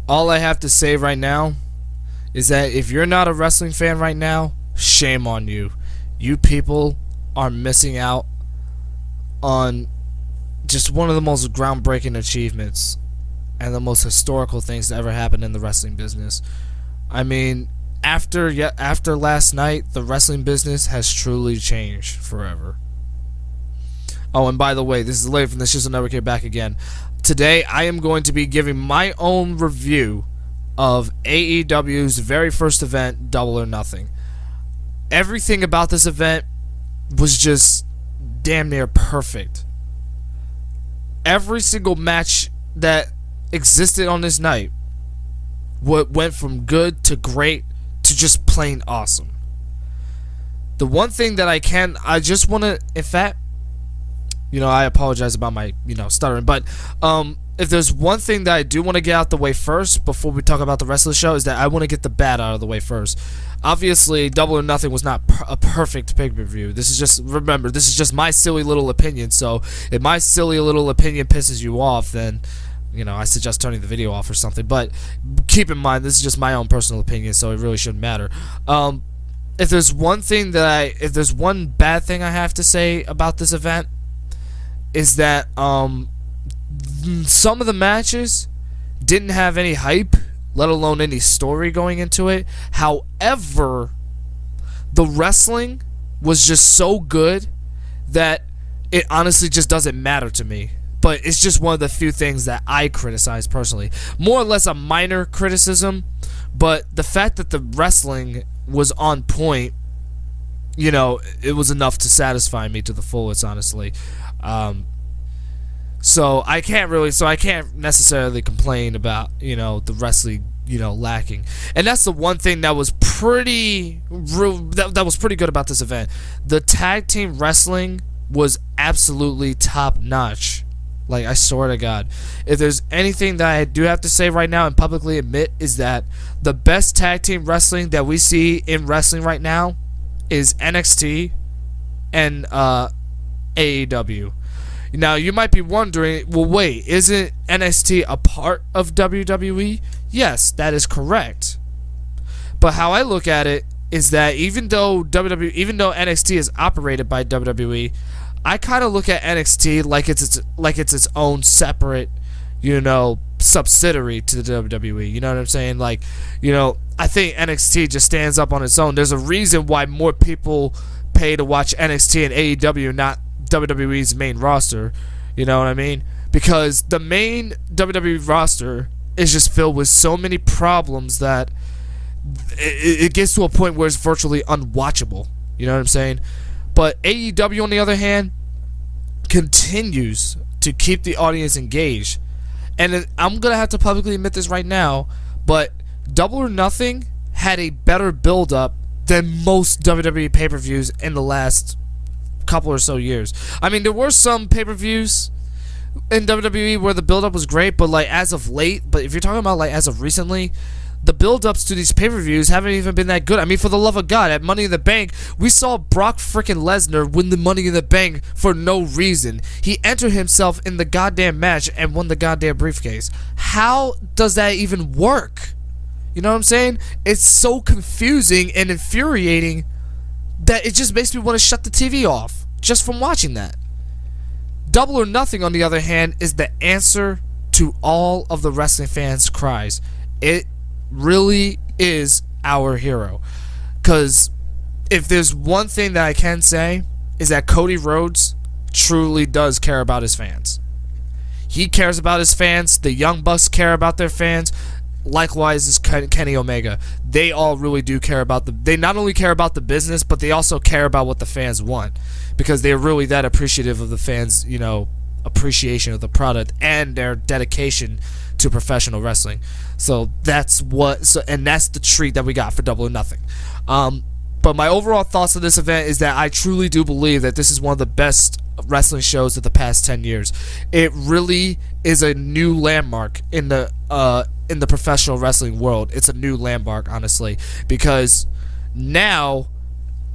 all I have to say right now is that if you're not a wrestling fan right now, shame on you. You people are missing out on just one of the most groundbreaking achievements and the most historical things that ever happened in the wrestling business. I mean, after last night, the wrestling business has truly changed forever. Oh, and by the way, this is Larry from the Shiz will Never Get Back again. Today, I am going to be giving my own review of AEW's very first event, Double or Nothing. Everything about this event was just damn near perfect. Every single match that existed on this night went from good to great to just plain awesome. The one thing that I just want to, in fact, I apologize about my, stuttering, but if there's one thing that I do want to get out the way first before we talk about the rest of the show is that I want to get the bad out of the way first. Obviously, Double or Nothing was not a perfect pay-per-view. This is just my silly little opinion, so if my silly little opinion pisses you off, then, I suggest turning the video off or something, but keep in mind, this is just my own personal opinion, so it really shouldn't matter. If there's one bad thing I have to say about this event, is that some of the matches didn't have any hype, let alone any story going into it. However, the wrestling was just so good that it honestly just doesn't matter to me. But it's just one of the few things that I criticize personally. More or less a minor criticism, but the fact that the wrestling was on point, it was enough to satisfy me to the fullest, honestly. So I can't necessarily complain about, the wrestling, lacking. And that's the one thing that was pretty good about this event. The tag team wrestling was absolutely top notch. Like, I swear to God. If there's anything that I do have to say right now and publicly admit is that the best tag team wrestling that we see in wrestling right now is NXT and AEW. Now, you might be wondering, well, wait, isn't NXT a part of WWE? Yes, that is correct. But how I look at it is that even though NXT is operated by WWE, I kind of look at NXT like it's its own separate, subsidiary to the WWE. You know what I'm saying? Like, I think NXT just stands up on its own. There's a reason why more people pay to watch NXT and AEW, not WWE's main roster. You know what I mean? Because the main WWE roster is just filled with so many problems that it gets to a point where it's virtually unwatchable. You know what I'm saying? But AEW, on the other hand, continues to keep the audience engaged. And I'm going to have to publicly admit this right now, but Double or Nothing had a better build-up than most WWE pay-per-views in the last couple or so years. I mean, there were some pay-per-views in WWE where the build-up was great, but as of late, but if you're talking about as of recently, the build-ups to these pay-per-views haven't even been that good. I mean, for the love of God, at Money in the Bank, we saw Brock frickin' Lesnar win the Money in the Bank for no reason. He entered himself in the goddamn match and won the goddamn briefcase. How does that even work? You know what I'm saying? It's so confusing and infuriating that it just makes me want to shut the TV off just from watching that. Double or Nothing, on the other hand, is the answer to all of the wrestling fans' cries. It really is our hero. Because if there's one thing that I can say is that Cody Rhodes truly does care about his fans. He cares about his fans. The Young Bucks care about their fans. Likewise is Kenny Omega. They all really do care about they not only care about the business, but they also care about what the fans want, because they're really that appreciative of the fans, appreciation of the product and their dedication to professional wrestling. So that's the treat that we got for Double or Nothing. But my overall thoughts on this event is that I truly do believe that this is one of the best wrestling shows of the past 10 years. It really is a new landmark in the professional wrestling world. It's a new landmark, honestly, because now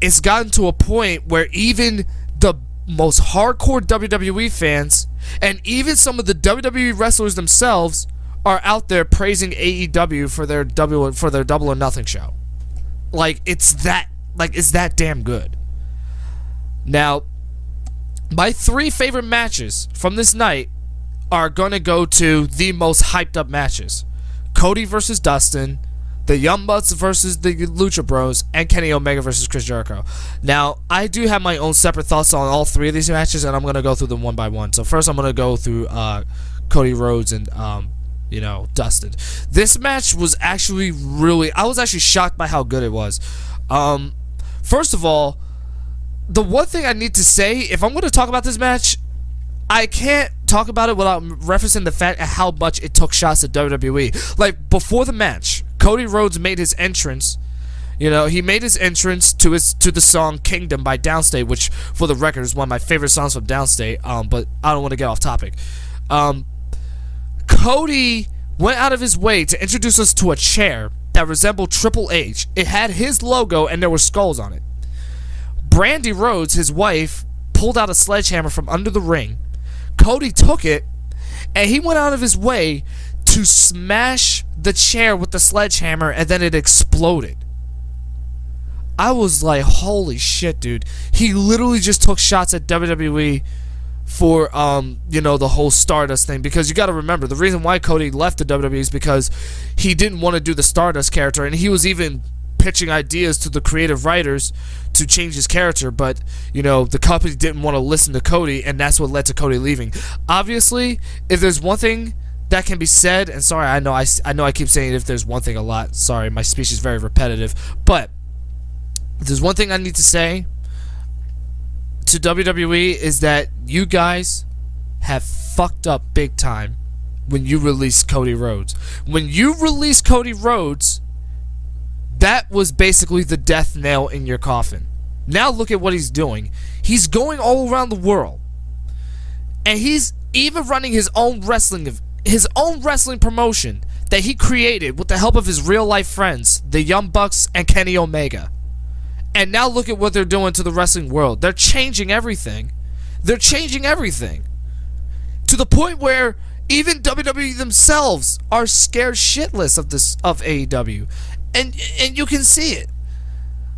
it's gotten to a point where even the most hardcore WWE fans and even some of the WWE wrestlers themselves are out there praising AEW for their Double or Nothing show. Like, it's that damn good. Now, my 3 favorite matches from this night are going to go to the most hyped up matches. Cody versus Dustin, the Young Bucks versus the Lucha Bros, and Kenny Omega versus Chris Jericho. Now, I do have my own separate thoughts on all 3 of these matches, and I'm going to go through them one by one. So first I'm going to go through Cody Rhodes and Dustin. This match was actually I was actually shocked by how good it was. First of all, the one thing I need to say, if I'm going to talk about this match, I can't talk about it without referencing the fact of how much it took shots at WWE. Like, before the match, Cody Rhodes made his entrance. He made his entrance to the song Kingdom by Downstate, which, for the record, is one of my favorite songs from Downstate, but I don't want to get off topic. Cody went out of his way to introduce us to a chair that resembled Triple H. It had his logo, and there were skulls on it. Brandy Rhodes, his wife, pulled out a sledgehammer from under the ring. Cody took it, and he went out of his way to smash the chair with the sledgehammer, and then it exploded. I was like, holy shit, dude. He literally just took shots at WWE for, the whole Stardust thing. Because you got to remember, the reason why Cody left the WWE is because he didn't want to do the Stardust character, and he was even pitching ideas to the creative writers to change his character, but the company didn't want to listen to Cody, and that's what led to Cody leaving. Obviously, if there's one thing that can be said, and sorry, I know I keep saying if there's one thing a lot. Sorry, my speech is very repetitive, but if there's one thing I need to say to WWE is that you guys have fucked up big time when you released Cody Rhodes. When you released Cody Rhodes, that was basically the death nail in your coffin. Now look at what he's doing. He's going all around the world. And he's even running his own wrestling promotion that he created with the help of his real life friends, the Young Bucks and Kenny Omega. And now look at what they're doing to the wrestling world. They're changing everything. To the point where even WWE themselves are scared shitless of AEW. And you can see it.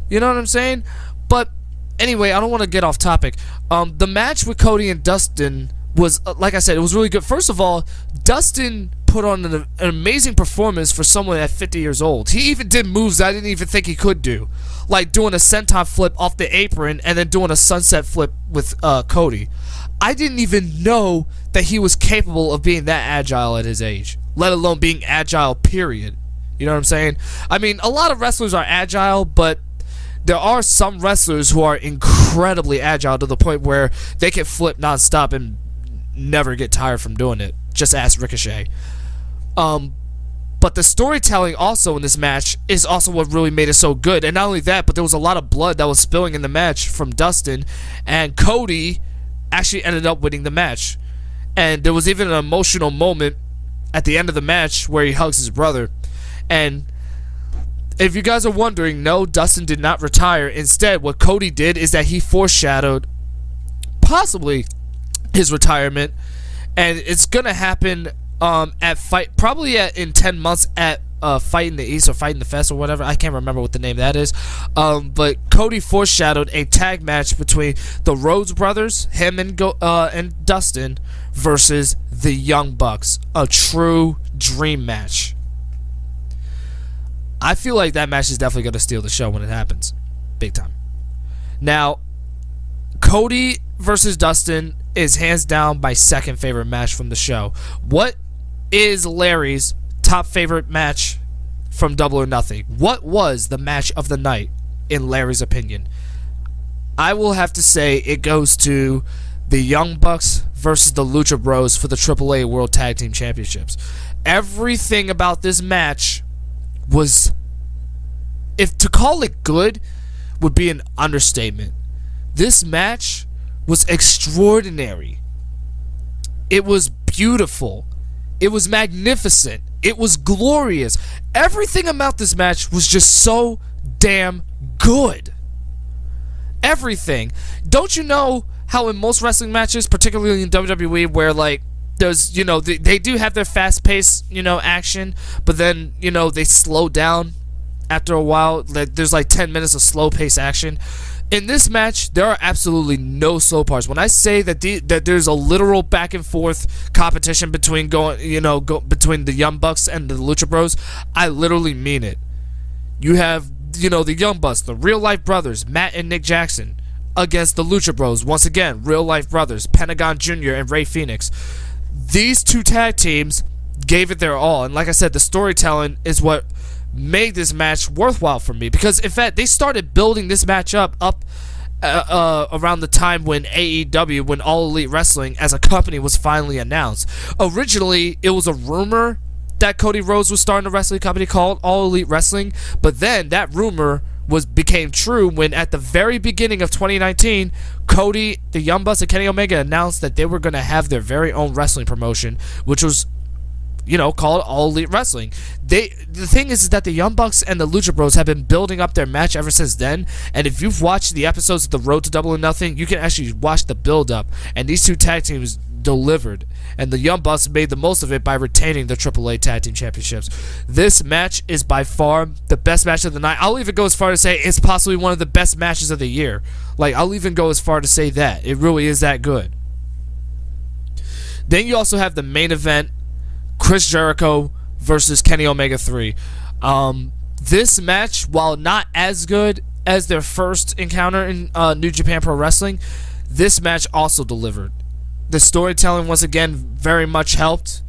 You know what I'm saying? But anyway, I don't want to get off topic. The match with Cody and Dustin was, like I said, it was really good. First of all, Dustin put on an amazing performance for someone at 50 years old. He even did moves I didn't even think he could do. Like doing a senton flip off the apron and then doing a sunset flip with Cody. I didn't even know that he was capable of being that agile at his age, let alone being agile, period. You know what I'm saying? I mean, a lot of wrestlers are agile, but there are some wrestlers who are incredibly agile to the point where they can flip nonstop and never get tired from doing it. Just ask Ricochet. But the storytelling also in this match is also what really made it so good. And not only that, but there was a lot of blood that was spilling in the match from Dustin, and Cody actually ended up winning the match. And there was even an emotional moment at the end of the match where he hugs his brother. And if you guys are wondering, no, Dustin did not retire. Instead, what Cody did is that he foreshadowed possibly his retirement, and it's gonna happen at Fight, probably in 10 months at Fight in the East or Fight in the Fest or whatever. I can't remember what the name that is. But Cody foreshadowed a tag match between the Rhodes brothers, him and Dustin, versus the Young Bucks, a true dream match. I feel like that match is definitely going to steal the show when it happens. Big time. Now, Cody versus Dustin is hands down my second favorite match from the show. What is Larry's top favorite match from Double or Nothing? What was the match of the night, in Larry's opinion? I will have to say it goes to the Young Bucks versus the Lucha Bros for the AAA World Tag Team Championships. Everything about this match was, if to call it good would be an understatement. This match was extraordinary. It was beautiful. It was magnificent. It was glorious. Everything about this match was just so damn good. Everything. Don't you know how in most wrestling matches, particularly in WWE, where like there's, they do have their fast-paced, action, but then, they slow down after a while. There's like 10 minutes of slow-paced action. In this match, there are absolutely no slow parts. When I say that that there's a literal back and forth competition between between the Young Bucks and the Lucha Bros, I literally mean it. You have, the Young Bucks, the real-life brothers, Matt and Nick Jackson, against the Lucha Bros, once again, real-life brothers, Pentagon Jr. and Rey Fenix. These two tag teams gave it their all, and like I said, the storytelling is what made this match worthwhile for me, because in fact they started building this match up around the time when AEW, when All Elite Wrestling as a company was finally announced. Originally it was a rumor that Cody Rhodes was starting a wrestling company called All Elite Wrestling, but then that rumor became true when at the very beginning of 2019, Cody, the Young Bucks, and Kenny Omega announced that they were going to have their very own wrestling promotion, which was called All Elite Wrestling. The thing is that the Young Bucks and the Lucha Bros have been building up their match ever since then, and if you've watched the episodes of The Road to Double or Nothing, you can actually watch the build up, and these two tag teams delivered, and the Young Bucks made the most of it by retaining the AAA Tag Team Championships. This match is by far the best match of the night. I'll even go as far to say it's possibly one of the best matches of the year. I'll even go as far to say that. It really is that good. Then you also have the main event, Chris Jericho versus Kenny Omega 3. This match, while not as good as their first encounter in New Japan Pro Wrestling, this match also delivered. The storytelling once again very much helped,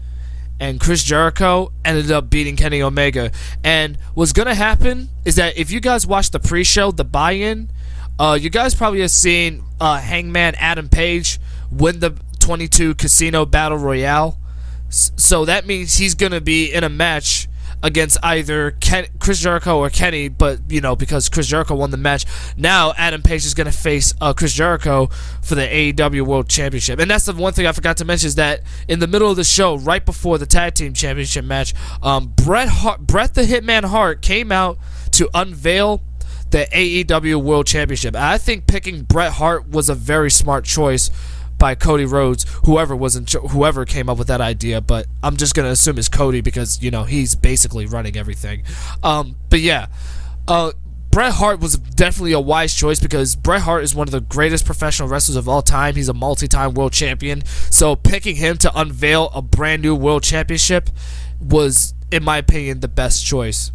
and Chris Jericho ended up beating Kenny Omega. And what's gonna happen is that if you guys watch the pre-show, the buy-in, you guys probably have seen Hangman Adam Page win the 22 Casino Battle Royale. So that means he's going to be in a match against either Chris Jericho or Kenny, but, because Chris Jericho won the match, now Adam Page is going to face Chris Jericho for the AEW World Championship. And that's the one thing I forgot to mention, is that in the middle of the show, right before the Tag Team Championship match, Bret the Hitman Hart came out to unveil the AEW World Championship. I think picking Bret Hart was a very smart choice by Cody Rhodes, whoever came up with that idea, but I'm just gonna assume it's Cody because he's basically running everything. But yeah, Bret Hart was definitely a wise choice because Bret Hart is one of the greatest professional wrestlers of all time. He's a multi-time world champion, so picking him to unveil a brand new world championship was, in my opinion, the best choice.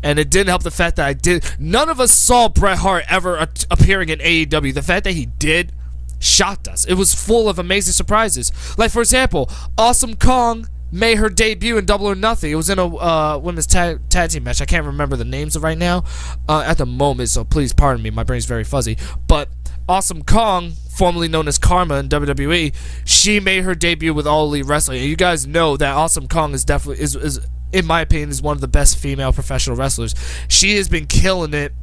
And it didn't help the fact that none of us saw Bret Hart ever appearing in AEW. The fact that he did shocked us. It was full of amazing surprises. Like, for example, Awesome Kong made her debut in Double or Nothing. It was in a women's tag team match. I can't remember the names right now at the moment, so please pardon me. My brain's very fuzzy. But Awesome Kong, formerly known as Karma in WWE, she made her debut with All Elite Wrestling. And you guys know that Awesome Kong is definitely, is in my opinion, is one of the best female professional wrestlers. She has been killing it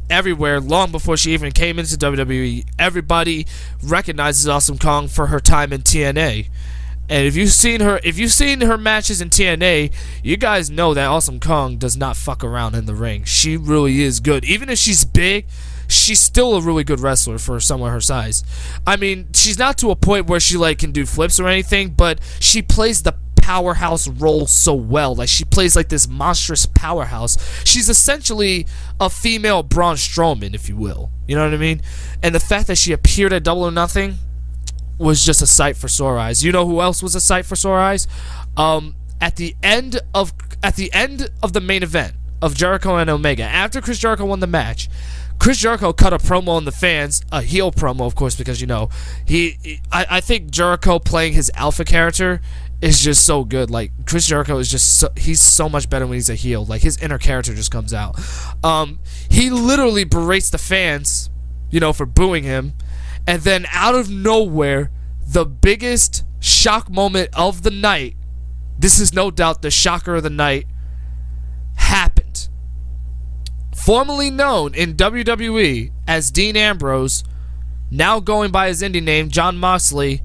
everywhere long before she even came into WWE. Everybody recognizes Awesome Kong for her time in TNA, and if you've seen her matches in TNA, you guys know that Awesome Kong does not fuck around in the ring. She really is good. Even if she's big, she's still a really good wrestler for someone her size. I mean, she's not to a point where she can do flips or anything, but she plays the powerhouse role so well. She plays this monstrous powerhouse. She's essentially a female Braun Strowman, if you will. You know what I mean? And the fact that she appeared at Double or Nothing was just a sight for sore eyes. You know who else was a sight for sore eyes? At the end of the main event of Jericho and Omega, after Chris Jericho won the match, Chris Jericho cut a promo on the fans, a heel promo, of course, because I think Jericho playing his alpha character is just so good. Chris Jericho is just he's so much better when he's a heel. His inner character just comes out. He literally berates the fans, for booing him, and then out of nowhere, the biggest shock moment of the night, this is no doubt the shocker of the night, happened. Formerly known in WWE as Dean Ambrose, now going by his indie name Jon Moxley,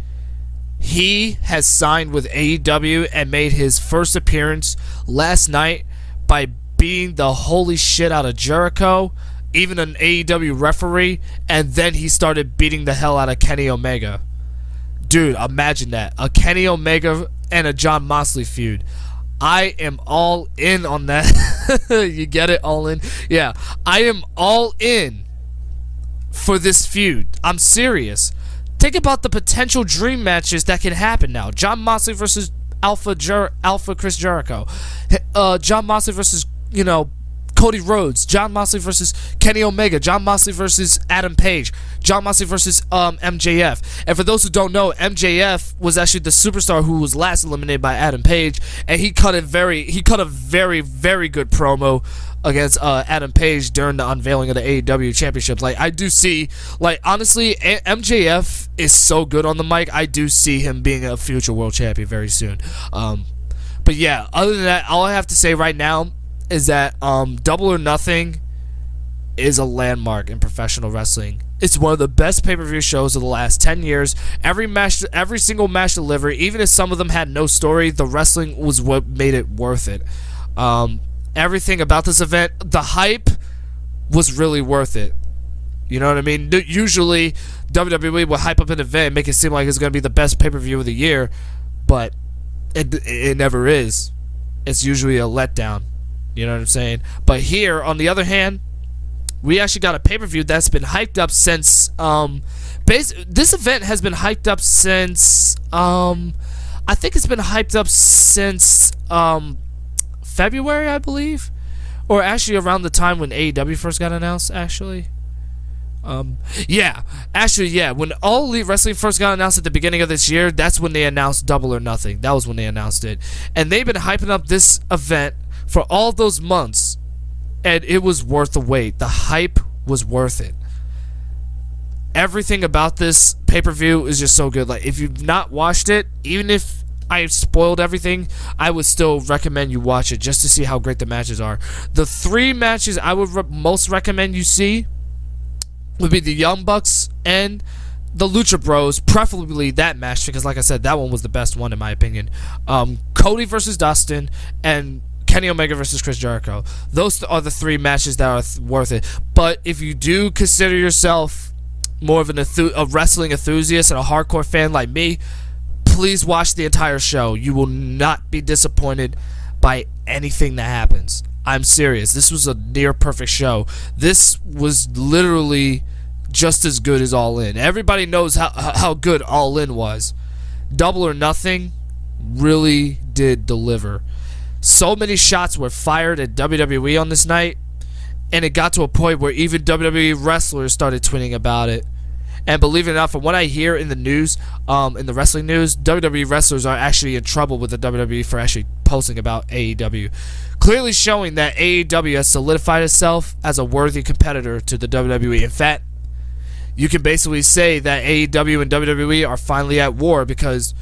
he has signed with AEW and made his first appearance last night by beating the holy shit out of Jericho, even an AEW referee, and then he started beating the hell out of Kenny Omega. Dude, imagine that. A Kenny Omega and a Jon Moxley feud. I am all in on that. You get it? All in? Yeah. I am all in for this feud. I'm serious. Think about the potential dream matches that can happen now. Jon Moxley versus Alpha Chris Jericho. Jon Moxley versus, Cody Rhodes. Jon Moxley versus Kenny Omega. Jon Moxley versus Adam Page. Jon Moxley versus MJF. And for those who don't know, MJF was actually the superstar who was last eliminated by Adam Page, and he cut a very, very good promo against Adam Page during the unveiling of the AEW championships. Like, I do see, honestly, MJF is so good on the mic. I do see him being a future world champion very soon. But yeah, other than that, all I have to say right now is that Double or Nothing is a landmark in professional wrestling. It's one of the best pay-per-view shows of the last 10 years. Every single match delivered, even if some of them had no story, the wrestling was what made it worth it. Everything about this event, the hype was really worth it. You know what I mean? Usually, WWE will hype up an event and make it seem like it's going to be the best pay-per-view of the year, but it never is. It's usually a letdown. You know what I'm saying? But here, on the other hand, we actually got a pay-per-view that's been hyped up since this event has been hyped up since I think it's been hyped up since February, I believe, or actually around the time when AEW first got announced. When All Elite Wrestling first got announced at the beginning of this year, that's when they announced Double or Nothing. That was when they announced it, and they've been hyping up this event for all those months, and it was worth the wait. The hype was worth it. Everything about this pay-per-view is just so good. Like, if you've not watched it, even if I spoiled everything, I would still recommend you watch it just to see how great the matches are. The 3 matches I would most recommend you see would be the Young Bucks and the Lucha Bros, preferably that match, because like I said, that one was the best one in my opinion. Cody versus Dustin and Kenny Omega versus Chris Jericho. Those are the 3 matches that are worth it. But if you do consider yourself more of a wrestling enthusiast and a hardcore fan like me, please watch the entire show. You will not be disappointed by anything that happens. I'm serious. This was a near perfect show. This was literally just as good as All In. Everybody knows how good All In was. Double or Nothing really did deliver. So many shots were fired at WWE on this night, and it got to a point where even WWE wrestlers started tweeting about it. And believe it or not, from what I hear in the news, in the wrestling news, WWE wrestlers are actually in trouble with the WWE for actually posting about AEW. Clearly showing that AEW has solidified itself as a worthy competitor to the WWE. In fact, you can basically say that AEW and WWE are finally at war because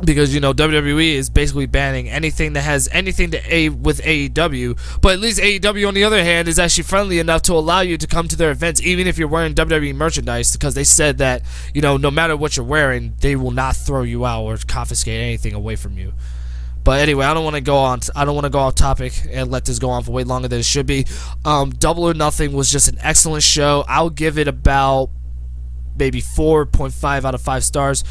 WWE is basically banning anything that has anything to with AEW, but at least AEW on the other hand is actually friendly enough to allow you to come to their events even if you're wearing WWE merchandise, because they said that no matter what you're wearing, they will not throw you out or confiscate anything away from you. But anyway, I don't want to go off topic and let this go on for way longer than it should be. Double or Nothing was just an excellent show. I'll give it about maybe 4.5 out of 5 stars.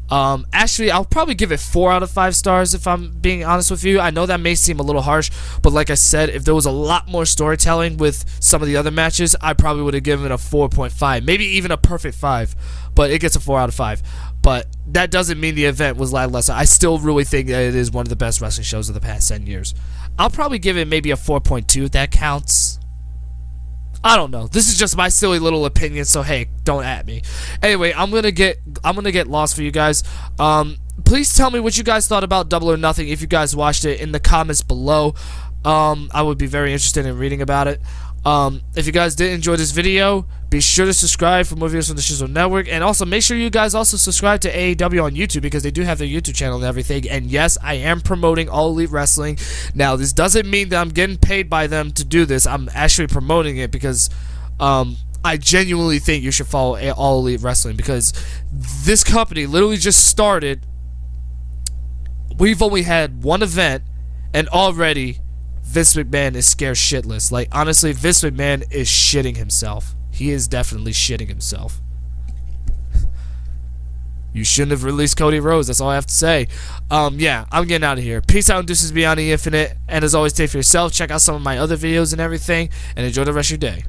Actually, I'll probably give it 4 out of 5 stars if I'm being honest with you. I know that may seem a little harsh, but like I said, if there was a lot more storytelling with some of the other matches, I probably would have given it a 4.5, maybe even a perfect 5, but it gets a 4 out of 5. But that doesn't mean the event was lackluster. I still really think that it is one of the best wrestling shows of the past 10 years. I'll probably give it maybe a 4.2 if that counts. I don't know. This is just my silly little opinion, so hey, don't at me. Anyway, I'm gonna get lost for you guys. Please tell me what you guys thought about Double or Nothing if you guys watched it in the comments below. I would be very interested in reading about it. If you guys did enjoy this video, be sure to subscribe for more videos from the Shiz Network, and also make sure you guys also subscribe to AEW on YouTube because they do have their YouTube channel and everything. And yes, I am promoting All Elite Wrestling. Now, this doesn't mean that I'm getting paid by them to do this. I'm actually promoting it because I genuinely think you should follow All Elite Wrestling because this company literally just started. We've only had one event, and already Vince McMahon is scared shitless. Like, honestly, Vince McMahon is shitting himself. He is definitely shitting himself. You shouldn't have released Cody Rhodes. That's all I have to say. Yeah, I'm getting out of here. Peace out and deuces beyond the infinite. And as always, take for yourself. Check out some of my other videos and everything. And enjoy the rest of your day.